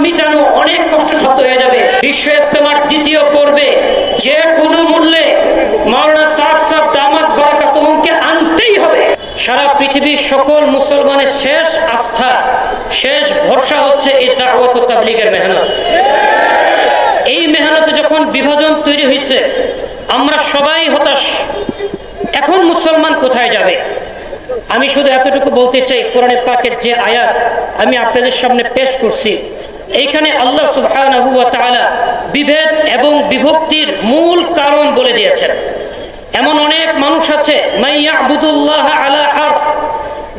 মিটানো অনেক কষ্টসাধ্য হয়ে যাবে। বিশ্ব ইজতেমার দ্বিতীয় পর্বে যে কোনো মূল্যে মাওলানা সাদ সাহেব দামাত বারাকাতুহুমকে আনতেই হবে। সারা পৃথিবীর সকল মুসলমানের শেষ আস্থা, শেষ ভরসা হচ্ছে এই দাওয়াত ও তাবলীগের মেহনত। এই মেহনতে যখন বিভাজন তৈরি হয়েছে, আমরা সবাই হতাশ। এখন মুসলমান কোথায় যাবে? আমি শুধু এতটুকু বলতে চাই, কোরআনে পাকের যে আয়াত আমি আপনাদের সামনে পেশ করছি, এইখানে আল্লাহ সুবহানাহু ওয়া তাআলা বিভেদ এবং বিভক্তির মূল কারণ বলে দিয়েছেন। এমন অনেক মানুষ আছে মাইয়াবুদুল্লাহ আলা হারফ,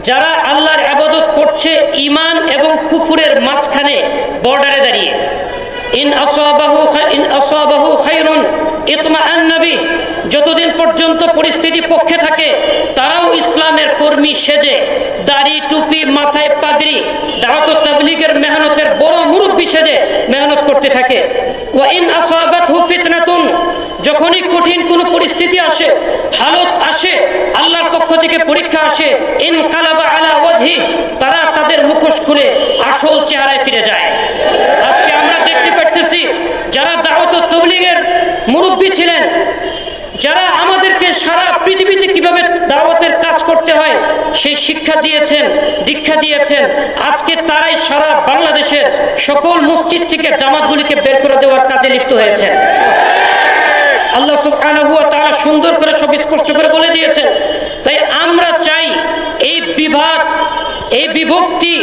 যারা আল্লাহর ইবাদত করছে ঈমান এবং কুফরের মাঝখানে, বর্ডারে দাঁড়িয়ে। ইন আসাবাহু খায়রুন ইতমাআন্না বিহি, যতদিন পর্যন্ত পরিস্থিতি পক্ষে থাকে তারাও ইসলামের কর্মী সেজে দাড়ি টুপি মাথায় পাগড়ি দাওয়াত ও তাবলীগের মেহনতের বড় মুরব্বি সেজে মেহনত করতে থাকে। ওয়া ইন আসাবাতহু ফিতনাতুন, যখনই কঠিন কোনো পরিস্থিতি আসে, হালত আসে, আল্লাহর পক্ষ থেকে পরীক্ষা আসে, ইনকালাবা আলা ওয়াজহি, তারা তাদের মুখোশ খুলে আসল চেহারায় ফিরে যায়। আজকে আমরা দেখতে পাচ্ছি যারা দাওয়াত ও তাবলীগের মুরব্বি ছিলেন, যারা আমাদেরকে সারা পৃথিবীতে কিভাবে দাওয়াতের কাজ করতে হয় সেই শিক্ষা দিয়েছেন, দীক্ষা দিয়েছেন, আজকে তারাই সারা বাংলাদেশের সকল মসজিদ থেকে জামাতগুলিকে বের করে দেওয়ার কাজে লিপ্ত হয়েছেন। আল্লাহ সুবহানাহু ওয়া তাআলা সুন্দর করে সব স্পষ্ট করে বলে দিয়েছেন। তাই আমরা চাই এই বিভাদ, এই বিভক্তি,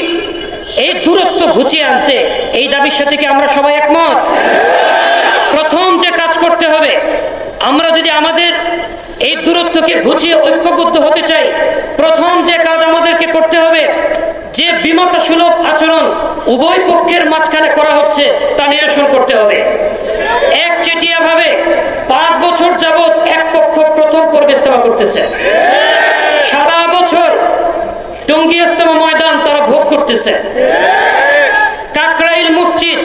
এই দূরত্ব ঘুচিয়ে আনতে। এই দাবির সাথে কি আমরা সবাই একমত? প্রথম যে কাজ করতে হবে, আমরা যদি আমাদের এই দূরত্বকে ঘুচিয়ে ঐক্যবদ্ধ হতে চাই, প্রথম যে কাজ আমাদেরকে করতে হবে, যে বিমতসুলভ আচরণ উভয় পক্ষের মাঝখানে করা হচ্ছে তা নিরসন করতে হবে। একচেটিয়া ভাবে 5 বছর যাবৎ এক পক্ষ প্রথম পর্বে ইজতেমা করতেছে, সারা বছর টঙ্গী ইজতেমা ময়দান তারা ভোগ করতেছে। কাকরাইল মসজিদ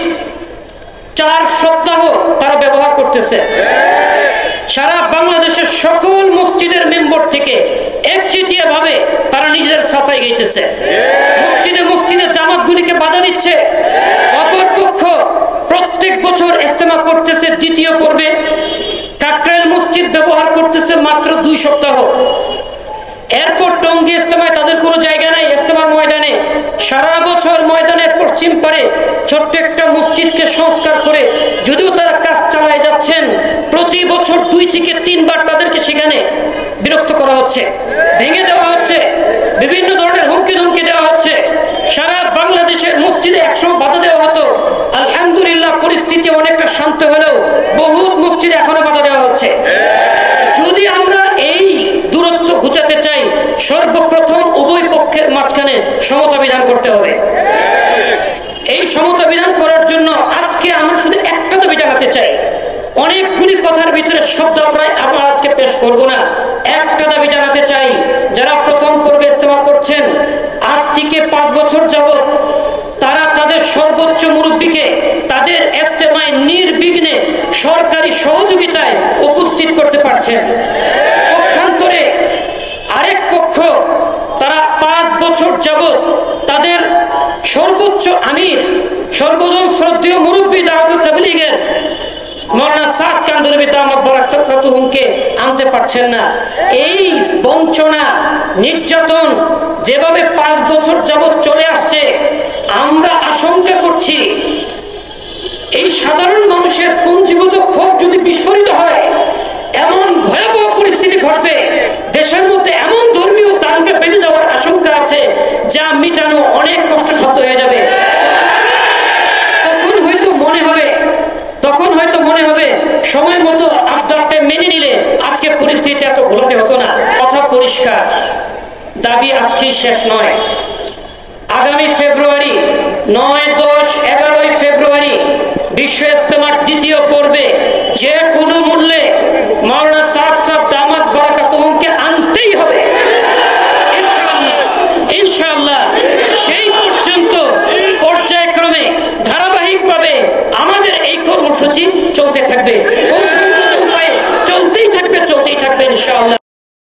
4 সপ্তাহ তারা ব্যবহার করতেছে। সারা বাংলাদেশের সকল মসজিদের মেম্বার থেকে একচেটিয়া ভাবে তারা নিজেদের সাফাই গাইতেছে। মসজিদে মসজিদে জামাতগুলিকে বাধা দিচ্ছে। অপরপক্ষ প্রত্যেক বছর ইজতেমা করতেছে দ্বিতীয় পর্বে, কাকরাইল মসজিদ ব্যবহার করতেছে মাত্র 2 সপ্তাহ। এরপর টঙ্গী ইজতেমায় তাদের কোনো জায়গা নাই। ইজতেমার ময়দানে সারা বছর ময়দানের পশ্চিম পারে ছোট্ট একটা মসজিদকে সংস্কার করে যদিও তারা কাজ চালায় যাচ্ছেন, প্রতি বছর 2 থেকে 3 বার তাদেরকে সেখানে বিরক্ত করা হচ্ছে, ভেঙে দেওয়া হচ্ছে, বিভিন্ন ধরনের হুমকি ধমকি দেওয়া হচ্ছে। সারা বাংলাদেশের মসজিদে একসময় বাধা দেওয়া হতো, আলহামদুলিল্লাহ পরিস্থিতি অনেকটা শান্ত হলেও বহু মসজিদে এখনো বাধা দেওয়া হচ্ছে। যদি আমরা এই দূরত্ব ঘুচাতে চাই, সর্বপ্রথম উভয় পক্ষের মাঝখানে সমতা বিধান করতে হবে। এই সমতা বিধান করার জন্য আজকে আমরা শুধু একটা দাবি জানাতে চাই। অনেকগুলি কথার ভিতরে শব্দ আমরা আজকে পেশ করব না। একটা দাবি জানাতে চাই, যারা প্রথম পর্বে ইজতেমা করছেন আজ থেকে 5 বছর যাবত, তারা তাদের সর্বোচ্চ মুরব্বীকে তাদের ইজতেমায় নির্বিঘ্নে সরকারি সহযোগিতায় উপস্থিত করতে পারছেন। পক্ষান্তরে আরেক পক্ষ তারা 5 বছর যাবত তাদের সর্বোচ্চ আমির, সর্বজন শ্রদ্ধেয় মুরব্বী দাওয়াত ও তাবলীগের মাওলানা সাদ কান্দরবী দামাত বারাকাতুহুমকে আনতে পারছেন না। এই বঞ্চনা, নির্যাতন যেভাবে 5 বছর যাবত চলে আসছে, আমরা আশঙ্কা করছি এই সাধারণ মানুষের পুঞ্জীভূত ক্ষোভ যদি বিস্ফোরিত হয়, এমন ভয়াবহ পরিস্থিতি ঘটবে, দেশের মধ্যে এমন ধর্মীয় দাঙ্গা বেঁধে যাওয়ার আশঙ্কা আছে যা মিটানো অনেক কষ্টসাধ্য হয়ে যাবে। তখন হয়তো মনে হবে সময় মতো আবদারটা মেনে নিলে আজকে পরিস্থিতি এত ঘোলাটে হতো না। কথা পরিষ্কার, দাবি আজকেই শেষ নয়। আগামী ফেব্রুয়ারি 9, 10, 11 ফেব্রুয়ারি বিশ্ব ইজতেমার দ্বিতীয় পর্বে যে কোনো মূল্যে মাওলানা সাদ সাহেব দামাত বারাকাতুহুমকে আনতেই হবে ইনশাআল্লাহ। সেই পর্যন্ত পর্যায়ক্রমে ধারাবাহিকভাবে আমাদের এই কর্মসূচি চলতে থাকবে।